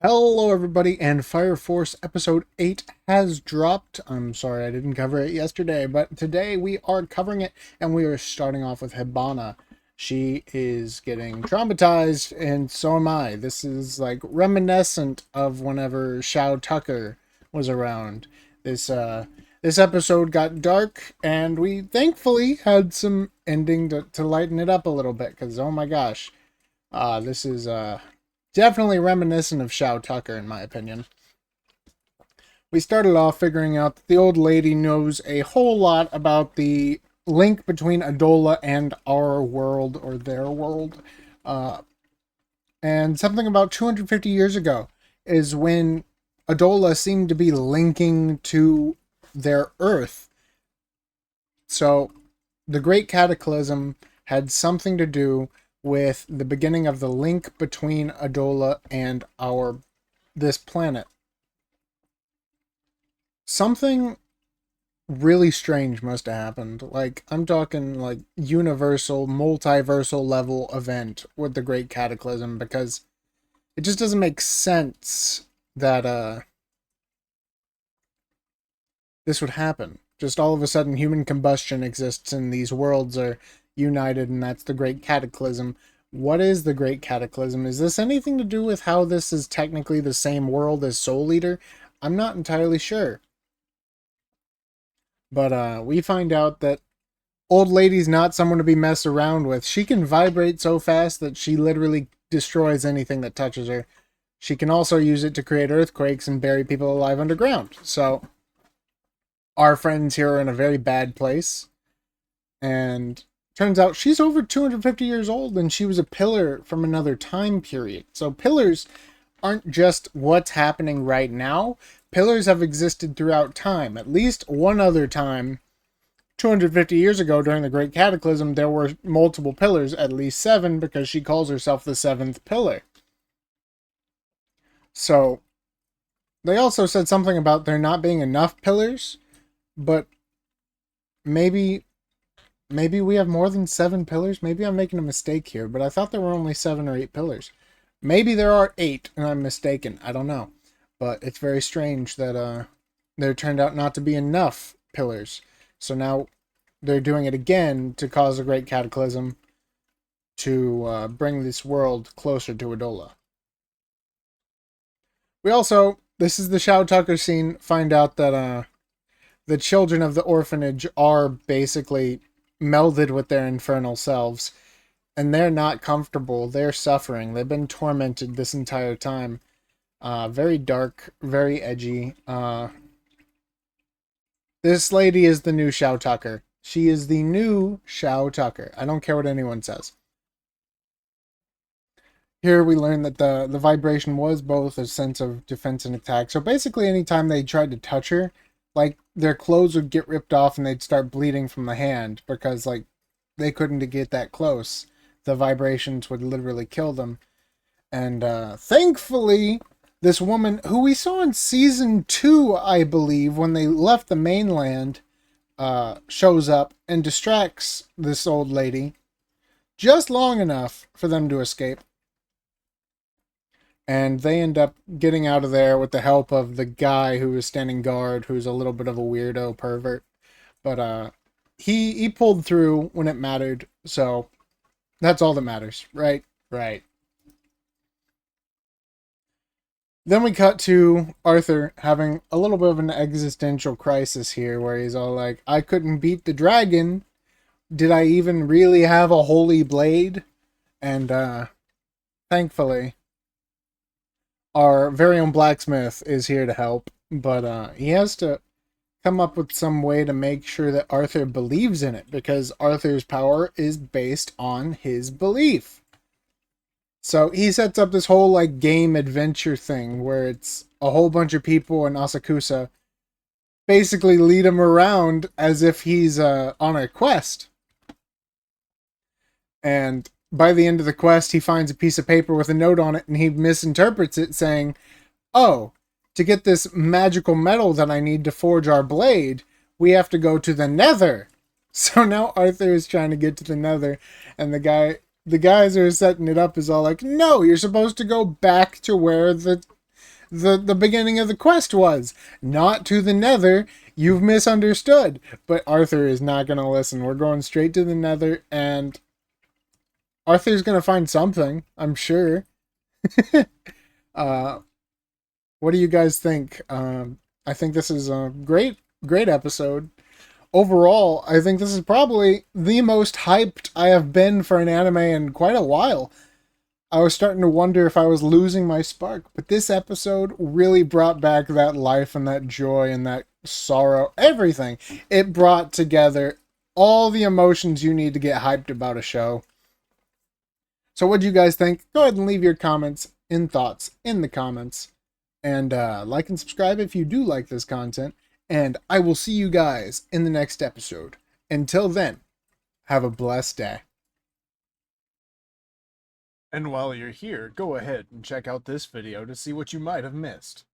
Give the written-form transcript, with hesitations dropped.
Hello, everybody, and Fire Force Episode 8 has dropped. I'm sorry I didn't cover it yesterday, but today we are covering it, and we are starting off with Hibana. She is getting traumatized, and so am I. This is like reminiscent of whenever Shou Tucker was around. This episode got dark, and we thankfully had some ending to lighten it up a little bit, because oh my gosh, this is definitely reminiscent of Shou Tucker, in my opinion. We started off figuring out that the old lady knows a whole lot about the link between Adola and our world, or their world. Uh, and something about 250 years ago is when Adola seemed to be linking to their Earth. So the Great Cataclysm had something to do with the beginning of the link between Adola and this planet. Something really strange must have happened. Like, I'm talking like universal, multiversal level event with the Great Cataclysm, because it just doesn't make sense that this would happen. Just all of a sudden human combustion exists and these worlds are united, and that's the Great Cataclysm. What is the Great Cataclysm? Is this anything to do with how this is technically the same world as Soul Eater? I'm not entirely sure. But we find out that old lady's not someone to be messed around with. She can vibrate so fast that she literally destroys anything that touches her. She can also use it to create earthquakes and bury people alive underground. So our friends here are in a very bad place. And turns out she's over 250 years old, and she was a pillar from another time period. So pillars aren't just what's happening right now. Pillars have existed throughout time. At least one other time, 250 years ago during the Great Cataclysm, there were multiple pillars, at least 7, because she calls herself the 7th pillar. So they also said something about there not being enough pillars, but maybe we have more than 7 pillars. Maybe I'm making a mistake here, but I thought there were only 7 or 8 pillars. Maybe there are 8 and I'm mistaken. I don't know. But it's very strange that there turned out not to be enough pillars. So now they're doing it again to cause a great cataclysm to bring this world closer to Adola. We also, this is the Shou Tucker scene, find out that the children of the orphanage are basically melded with their infernal selves, and they're not comfortable. They're suffering. They've been tormented this entire time. Very dark, very edgy. This lady is the new Shou Tucker. She is the new Shou Tucker. I don't care what anyone says. Here we learn that the vibration was both a sense of defense and attack. So basically anytime they tried to touch her, like, their clothes would get ripped off and they'd start bleeding from the hand because, like, they couldn't get that close. The vibrations would literally kill them. And thankfully, this woman, who we saw in season 2, I believe, when they left the mainland, shows up and distracts this old lady just long enough for them to escape. And they end up getting out of there with the help of the guy who was standing guard, who's a little bit of a weirdo pervert. But he pulled through when it mattered, so that's all that matters, right? Right. Then we cut to Arthur having a little bit of an existential crisis here, where he's all like, I couldn't beat the dragon. Did I even really have a holy blade? And thankfully, our very own blacksmith is here to help, but he has to come up with some way to make sure that Arthur believes in it, because Arthur's power is based on his belief. So he sets up this whole like game adventure thing where it's a whole bunch of people in Asakusa basically lead him around as if he's on a quest. And by the end of the quest, he finds a piece of paper with a note on it, and he misinterprets it, saying, oh, to get this magical metal that I need to forge our blade, we have to go to the Nether. So now Arthur is trying to get to the Nether, and the guys who are setting it up is all like, no, you're supposed to go back to where the the beginning of the quest was. Not to the Nether. You've misunderstood. But Arthur is not going to listen. We're going straight to the Nether, and Arthur's going to find something, I'm sure. uh, what do you guys think? I think this is a great episode. Overall, I think this is probably the most hyped I have been for an anime in quite a while. I was starting to wonder if I was losing my spark, but this episode really brought back that life and that joy and that sorrow, everything. It brought together all the emotions you need to get hyped about a show. So what do you guys think? Go ahead and leave your comments and thoughts in the comments. And like and subscribe if you do like this content. And I will see you guys in the next episode. Until then, have a blessed day. And while you're here, go ahead and check out this video to see what you might have missed.